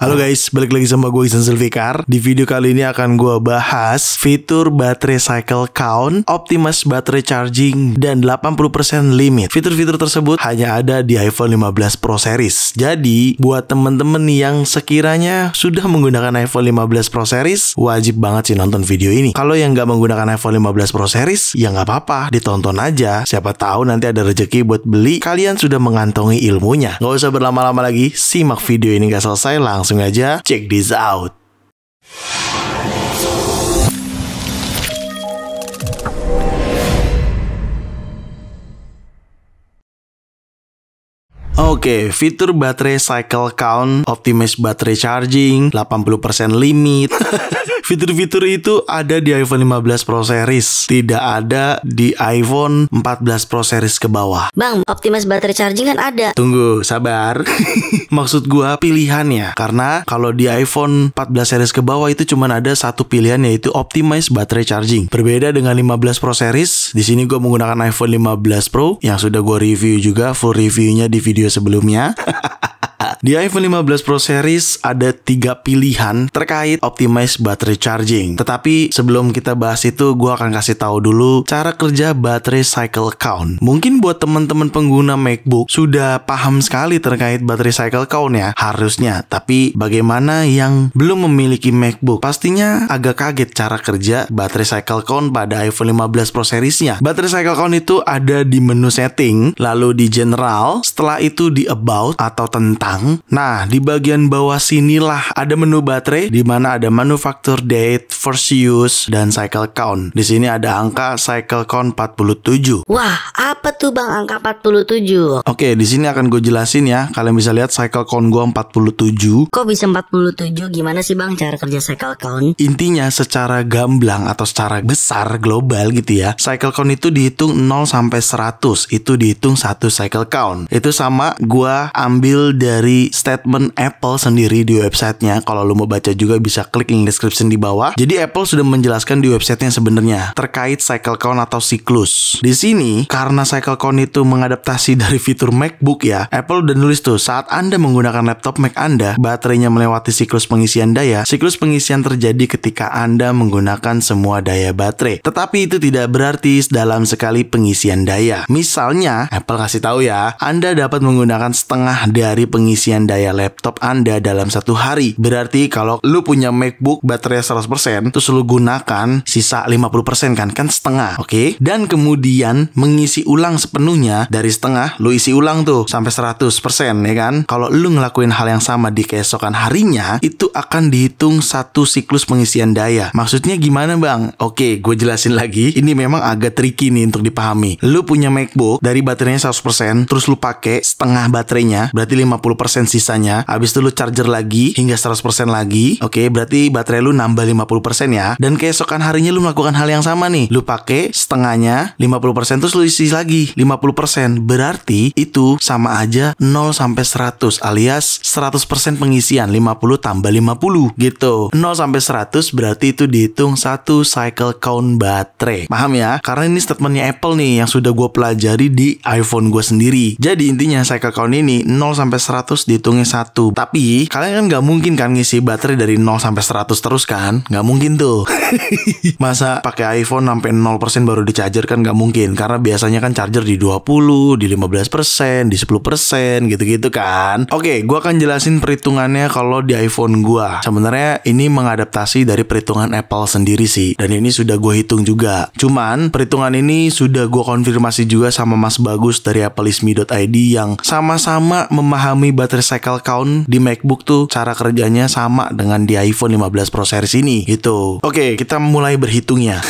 Halo guys, balik lagi sama gue Ihsan Zulfikar. Di video kali ini akan gue bahas fitur baterai cycle count, Optimus battery charging, dan 80% limit. Fitur-fitur tersebut hanya ada di iPhone 15 Pro Series. Jadi, buat temen-temen yang sekiranya sudah menggunakan iPhone 15 Pro Series, wajib banget sih nonton video ini. Kalau yang nggak menggunakan iPhone 15 Pro Series, ya nggak apa-apa, ditonton aja. Siapa tahu nanti ada rezeki buat beli, kalian sudah mengantongi ilmunya. Nggak usah berlama-lama lagi, simak video ini nggak selesai, langsung aja check this out. Oke, fitur baterai cycle count, Optimus battery charging, 80% limit. Fitur-fitur itu ada di iPhone 15 Pro Series, tidak ada di iPhone 14 Pro Series ke bawah. Bang, Optimus battery charging kan ada. Tunggu, sabar. Maksud gua pilihannya, karena kalau di iPhone 14 series ke bawah itu cuma ada satu pilihan, yaitu Optimus battery charging. Berbeda dengan 15 Pro Series, di sini gua menggunakan iPhone 15 Pro yang sudah gua review juga, full reviewnya di video sebelumnya. Di iPhone 15 Pro Series ada 3 pilihan terkait Optimus battery charging. Tetapi sebelum kita bahas itu, gue akan kasih tahu dulu cara kerja baterai cycle count. Mungkin buat teman-teman pengguna MacBook sudah paham sekali terkait baterai cycle count ya, harusnya. Tapi bagaimana yang belum memiliki MacBook? Pastinya agak kaget cara kerja baterai cycle count pada iPhone 15 Pro Series-nya. Baterai cycle count itu ada di menu setting, lalu di general, setelah itu di about atau tentang. Nah, di bagian bawah sinilah ada menu baterai, di mana ada manufacture date, first use, dan cycle count. Di sini ada angka cycle count 47. Wah, apa tuh Bang angka 47? Oke, di sini akan gue jelasin ya. Kalian bisa lihat cycle count gue 47. Kok bisa 47? Gimana sih Bang cara kerja cycle count? Intinya secara gamblang atau secara besar global gitu ya, cycle count itu dihitung 0 sampai 100. Itu dihitung satu cycle count. Itu sama gue ambil dari statement Apple sendiri di websitenya. Kalau lu mau baca juga bisa klik link description di bawah. Jadi Apple sudah menjelaskan di websitenya sebenarnya terkait cycle count atau siklus. Di sini karena cycle count itu mengadaptasi dari fitur MacBook ya, Apple udah nulis tuh saat Anda menggunakan laptop Mac Anda, baterainya melewati siklus pengisian daya. Siklus pengisian terjadi ketika Anda menggunakan semua daya baterai. Tetapi itu tidak berarti dalam sekali pengisian daya. Misalnya Apple kasih tahu ya, Anda dapat menggunakan setengah dari pengisian daya laptop Anda dalam satu hari. Berarti kalau lu punya MacBook baterai 100%, terus lu gunakan sisa 50% kan setengah, oke? Dan kemudian mengisi ulang sepenuhnya dari setengah, lu isi ulang tuh sampai 100% ya kan? Kalau lu ngelakuin hal yang sama di keesokan harinya, itu akan dihitung satu siklus pengisian daya. Maksudnya gimana Bang? Oke, gue jelasin lagi. Ini memang agak tricky nih untuk dipahami. Lu punya MacBook dari baterainya 100%, terus lu pakai setengah baterainya, berarti 50% sisanya. Habis itu lu charger lagi hingga 100% lagi. Oke, berarti baterai lu nambah 50% ya. Dan keesokan harinya lu melakukan hal yang sama nih. Lu pakai setengahnya 50%, terus lu isi lagi 50%. Berarti itu sama aja 0 sampai 100 alias 100% pengisian, 50 tambah 50 gitu. 0 sampai 100 berarti itu dihitung satu cycle count baterai. Paham ya? Karena ini statementnya Apple nih yang sudah gue pelajari di iPhone gue sendiri. Jadi intinya cycle count ini 0 sampai 100 dihitungnya 1. Tapi kalian kan nggak mungkin kan ngisi baterai dari 0 sampai 100 terus kan? Nggak mungkin tuh. Masa pakai iPhone sampai 0% baru di charger kan nggak mungkin. Karena biasanya kan charger di 20, di 15%, di 10% gitu-gitu kan. Oke, gua akan jelasin perhitungannya kalau di iPhone gua. Sebenarnya ini mengadaptasi dari perhitungan Apple sendiri sih. Dan ini sudah gue hitung juga. Cuman perhitungan ini sudah gue konfirmasi juga sama Mas Bagus dari appleisme.id yang sama-sama memahami baterai cycle count di MacBook tuh cara kerjanya sama dengan di iPhone 15 Pro Series ini gitu. Oke, kita mulai berhitungnya.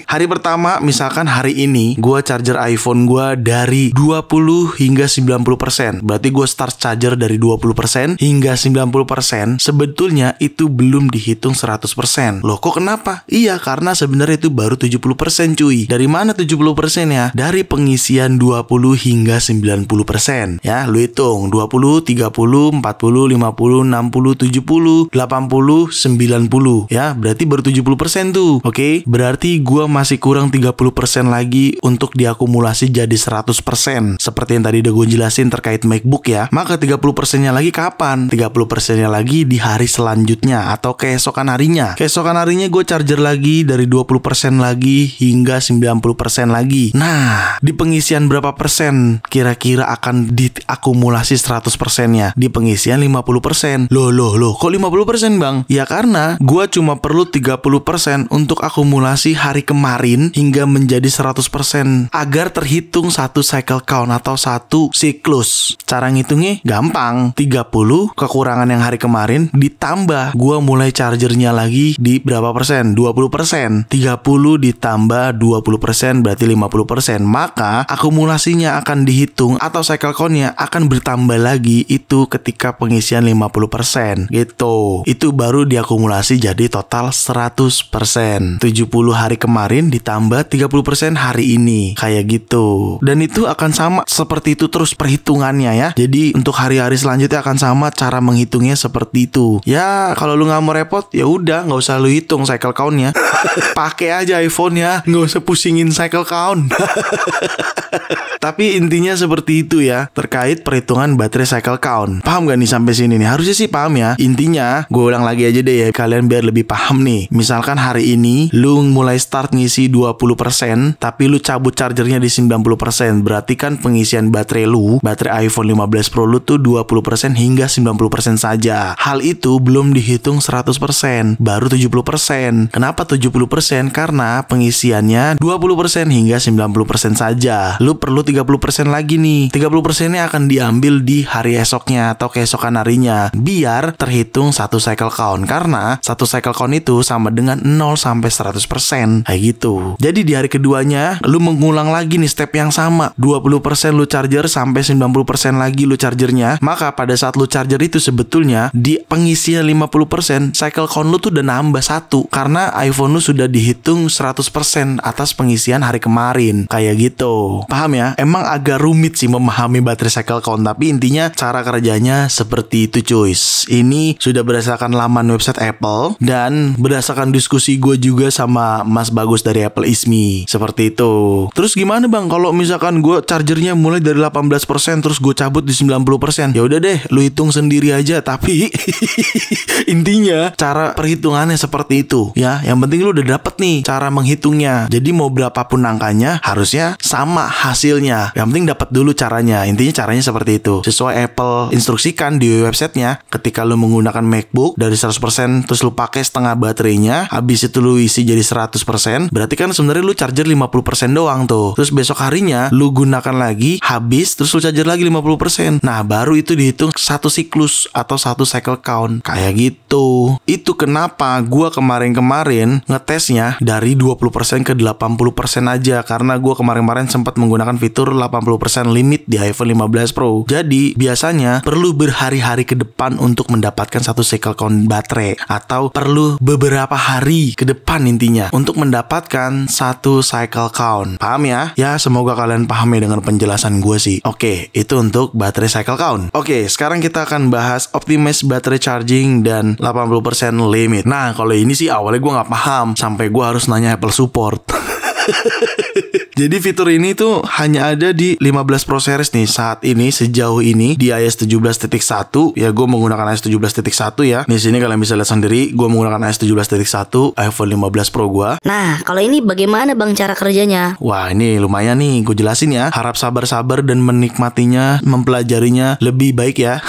Hari pertama, misalkan hari ini gue charger iPhone gue dari 20 hingga 90%. Berarti gue start charger dari 20% hingga 90%. Sebetulnya itu belum dihitung 100%. Loh kok kenapa? Iya, karena sebenarnya itu baru 70% cuy. Dari mana 70% ya? Dari pengisian 20 hingga 90%. Ya, lu hitung 20 30, 40, 50, 60, 70, 80, 90 ya. Berarti baru 70% tuh. Oke, berarti gua masih kurang 30% lagi untuk diakumulasi jadi 100%. Seperti yang tadi udah gue jelasin terkait MacBook ya. Maka 30%-nya lagi kapan? 30%-nya lagi di hari selanjutnya atau keesokan harinya. Keesokan harinya gue charger lagi dari 20% lagi hingga 90% lagi. Nah, di pengisian berapa persen kira-kira akan diakumulasi 100%-nya? Di pengisian 50%. Loh, kok 50% bang? Ya karena gue cuma perlu 30% untuk akumulasi hari kemarin hingga menjadi 100% agar terhitung satu cycle count atau satu siklus. Cara ngitungnya gampang. 30 kekurangan yang hari kemarin ditambah gue mulai chargernya lagi di berapa persen? 20%. 30 ditambah 20% berarti 50%. Maka akumulasinya akan dihitung atau cycle count-nya akan bertambah lagi itu ketika pengisian 50% gitu. Itu baru diakumulasi jadi total 100%. 70 hari kemarin ditambah 30% hari ini. Kayak gitu. Dan itu akan sama seperti itu terus perhitungannya ya. Jadi untuk hari-hari selanjutnya akan sama cara menghitungnya seperti itu. Ya kalau lu nggak mau repot ya udah nggak usah lu hitung cycle count-nya. Pakai aja iPhone-nya, nggak usah pusingin cycle count. Tapi intinya seperti itu ya terkait perhitungan baterai cycle count. Paham gak nih sampai sini nih? Harusnya sih paham ya. Intinya gue ulang lagi aja deh ya kalian biar lebih paham nih. Misalkan hari ini lu mulai start ngisi 20% tapi lu cabut chargernya di 90%. Berarti kan pengisian baterai lu, baterai iPhone 15 Pro lu tuh 20% hingga 90% saja. Hal itu belum dihitung 100%, baru 70%. Kenapa 70%? Karena pengisiannya 20% hingga 90% saja. Lu perlu 30% lagi nih. 30%-nya akan diambil di hari esoknya atau keesokan harinya biar terhitung satu cycle count. Karena satu cycle count itu sama dengan 0 sampai 100%. Kayak gitu. Jadi di hari keduanya lu mengulang lagi nih step yang sama. 20% lu charger sampai 90% lagi lu chargernya. Maka pada saat lu charger itu sebetulnya di pengisian 50% cycle count lu tuh udah nambah 1 karena iPhone lu sudah dihitung 100% atas pengisian hari kemarin. Kayak gitu. Paham ya? Emang agak rumit sih memahami baterai cycle count, tapi intinya cara kerjanya seperti itu cuy. Ini sudah berdasarkan laman website Apple dan berdasarkan diskusi gue juga sama Mas Bagus dari Apple Ismi. Seperti itu. Terus gimana bang kalau misalkan gue chargernya mulai dari 18% terus gue cabut di 90%? Ya udah deh, lu hitung sendiri aja. Tapi intinya cara perhitungannya seperti itu ya. Yang penting lu udah dapet nih cara menghitungnya. Jadi mau berapapun angkanya harusnya sama hasilnya. Yang penting dapat dulu caranya. Intinya caranya seperti itu. Sesuai Apple instruksikan di websitenya. Ketika lu menggunakan MacBook dari 100% terus lu pakai setengah baterainya, habis itu lu isi jadi 100%, berarti kan sebenarnya lu charger 50% doang tuh. Terus besok harinya lu gunakan lagi, habis terus lu charger lagi 50%. Nah, baru itu dihitung satu siklus atau satu cycle count. Kayak gitu. Itu kenapa gua kemarin-kemarin ngetesnya dari 20% ke 80% aja karena gua kemarin-kemarin sempat menggunakan fitur 80% limit di iPhone 15 Pro. Jadi biasanya perlu berhari-hari ke depan untuk mendapatkan satu cycle count baterai atau perlu beberapa hari ke depan intinya untuk mendapatkan satu cycle count. Paham ya? Ya semoga kalian paham ya dengan penjelasan gue sih. Oke, itu untuk baterai cycle count. Oke, sekarang kita akan bahas optimize battery charging dan 80% limit. Nah, kalau ini sih awalnya gue nggak paham sampai gue harus nanya Apple support. Jadi fitur ini tuh hanya ada di 15 Pro Series nih saat ini sejauh ini di iOS 17.1 ya. Gue menggunakan iOS 17.1 ya. Di sini kalian bisa lihat sendiri gue menggunakan iOS 17.1 iPhone 15 Pro gue. Nah, kalau ini bagaimana bang cara kerjanya? Wah, ini lumayan nih gue jelasin ya. Harap sabar-sabar dan menikmatinya, mempelajarinya lebih baik ya.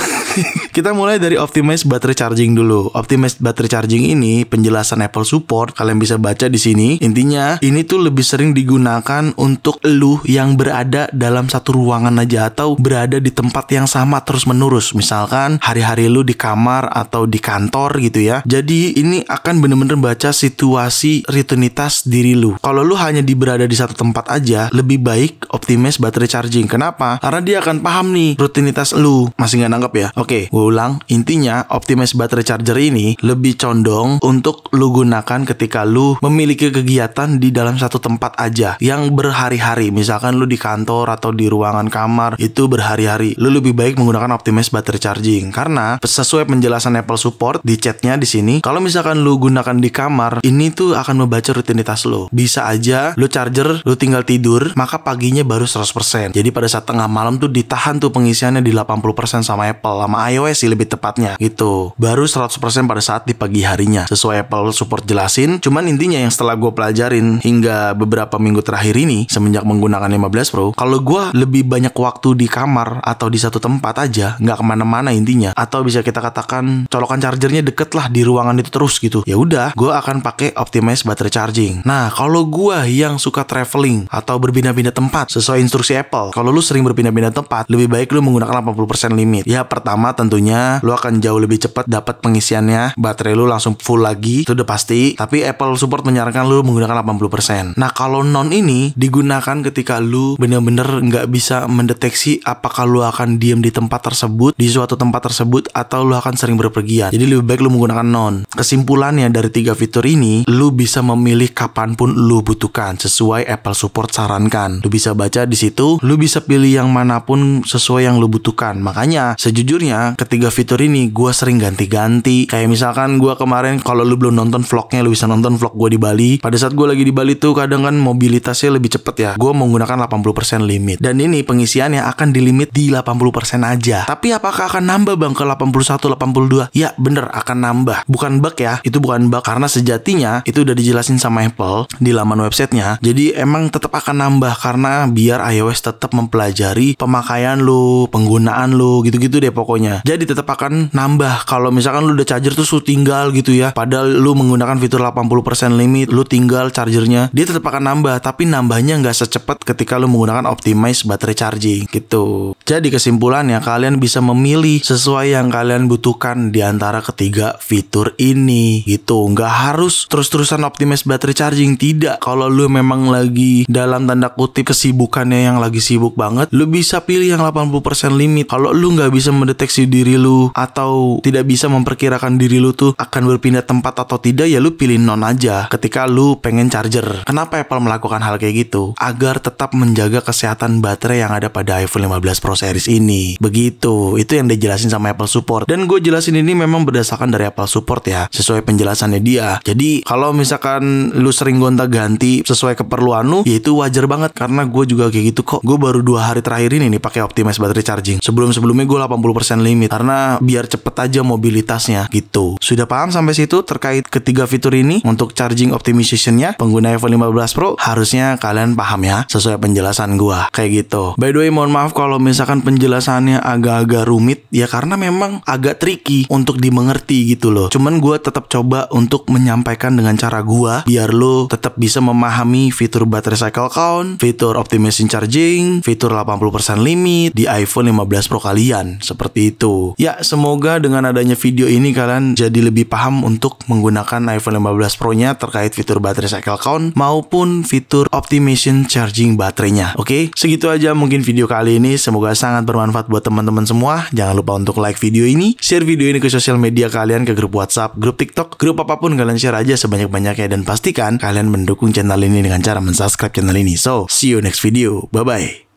Kita mulai dari optimize battery charging dulu. Optimize battery charging ini penjelasan Apple support kalian bisa baca di sini. Intinya ini tuh lebih sering digunakan untuk lu yang berada dalam satu ruangan aja atau berada di tempat yang sama terus menerus. Misalkan hari-hari lu di kamar atau di kantor gitu ya. Jadi ini akan bener-bener baca situasi rutinitas diri lu. Kalau lu hanya berada di satu tempat aja, lebih baik optimize battery charging. Kenapa? Karena dia akan paham nih rutinitas lu. Masih nggak nangkep ya? Oke, gue ulang. Intinya optimize battery charger ini lebih condong untuk lu gunakan ketika lu memiliki kegiatan di dalam satu tempat aja yang berhari-hari. Misalkan lu di kantor atau di ruangan kamar itu berhari-hari. Lu lebih baik menggunakan optimize battery charging karena sesuai penjelasan Apple Support di chatnya di sini, kalau misalkan lu gunakan di kamar, ini tuh akan membaca rutinitas lu. Bisa aja lu charger, lu tinggal tidur, maka paginya baru 100%. Jadi pada saat tengah malam tuh ditahan tuh pengisiannya di 80% sama Apple, sama iOS sih lebih tepatnya gitu. Baru 100% pada saat di pagi harinya sesuai Apple Support jelasin. Cuman intinya yang setelah gue pelajarin hingga beberapa minggu terakhir ini semenjak menggunakan 15 Pro, kalau gue lebih banyak waktu di kamar atau di satu tempat aja, nggak kemana-mana intinya, atau bisa kita katakan colokan chargernya deket lah di ruangan itu terus gitu, ya udah gue akan pakai optimize battery charging. Nah kalau gue yang suka traveling atau berpindah-pindah tempat sesuai instruksi Apple, kalau lu sering berpindah-pindah tempat, lebih baik lu menggunakan 80% limit. Ya pertama tentunya lu akan jauh lebih cepat dapat pengisiannya, baterai lu langsung full lagi, itu udah pasti. Tapi Apple Support menyarankan lu menggunakan 80%. Nah kalau non ini digunakan ketika lu bener-bener nggak bisa mendeteksi apakah lu akan diam di tempat tersebut, di suatu tempat tersebut, atau lu akan sering berpergian. Jadi lebih baik lu menggunakan non. Kesimpulannya dari 3 fitur ini, lu bisa memilih kapanpun lu butuhkan sesuai Apple Support sarankan. Lu bisa baca di situ, lu bisa pilih yang manapun sesuai yang lu butuhkan. Makanya sejujurnya ketiga fitur ini gue sering ganti-ganti. Kayak misalkan gue kemarin, kalau lu belum nonton vlognya, lu bisa nonton vlog gue di Bali. Pada saat gue lagi di Bali tuh kadang kan mobilitasnya lebih cepet ya, gue menggunakan 80% limit. Dan ini pengisiannya akan dilimit di 80% aja. Tapi apakah akan nambah bang ke 81, 82? Ya bener, akan nambah. Bukan bug ya, itu bukan bug. Karena sejatinya itu udah dijelasin sama Apple di laman websitenya. Jadi emang tetap akan nambah karena biar iOS tetap mempelajari pemakaian lu, penggunaan lu, gitu-gitu deh pokoknya. Jadi tetap akan nambah. Kalau misalkan lu udah charger tuh lu tinggal gitu ya, padahal lu menggunakan fitur 80% limit, lu tinggal chargernya, dia tetap akan nambah. Tapi nambahnya nggak secepat ketika lu menggunakan optimize battery charging gitu. Jadi kesimpulannya, kalian bisa memilih sesuai yang kalian butuhkan di antara ketiga fitur ini gitu. Nggak harus terus-terusan optimize battery charging, tidak. Kalau lu memang lagi dalam tanda kutip kesibukannya yang lagi sibuk banget, lu bisa pilih yang 80% limit. Kalau lu nggak bisa mendeteksi diri lu atau tidak bisa memperkirakan diri lu tuh akan berpindah tempat atau tidak, ya lu pilih non aja ketika lu pengen charger. Kenapa Apple melakukan hal kayak gitu? Agar tetap menjaga kesehatan baterai yang ada pada iPhone 15 Pro series ini. Begitu, itu yang dijelasin sama Apple Support. Dan gue jelasin ini memang berdasarkan dari Apple Support ya, sesuai penjelasannya dia. Jadi kalau misalkan lu sering gonta-ganti sesuai keperluan lu, ya itu wajar banget. Karena gue juga kayak gitu kok. Gue baru 2 hari terakhir ini nih pakai optimize battery charging. Sebelumnya gue 80% limit karena biar cepet aja mobilitasnya gitu. Sudah paham sampai situ terkait ketiga fitur ini untuk charging optimization-nya? Pengguna iPhone 15 Pro harusnya kalian paham ya sesuai penjelasan gue kayak gitu. By the way, mohon maaf kalau misalkan penjelasannya agak-agak rumit ya, karena memang agak tricky untuk dimengerti gitu loh. Cuman gue tetap coba untuk menyampaikan dengan cara gue biar lo tetap bisa memahami fitur battery cycle count, fitur optimization charging, fitur 80% limit di iPhone 15 Pro kalian. Seperti itu. Ya, semoga dengan adanya video ini kalian jadi lebih paham untuk menggunakan iPhone 15 Pro-nya terkait fitur battery cycle count maupun fitur optimization charging baterainya. Oke, segitu aja mungkin video kali ini. Semoga sangat bermanfaat buat teman-teman semua. Jangan lupa untuk like video ini, share video ini ke sosial media kalian, ke grup WhatsApp, grup TikTok, grup apapun kalian share aja sebanyak-banyaknya, dan pastikan kalian mendukung channel ini dengan cara mensubscribe channel ini. So, see you next video. Bye-bye.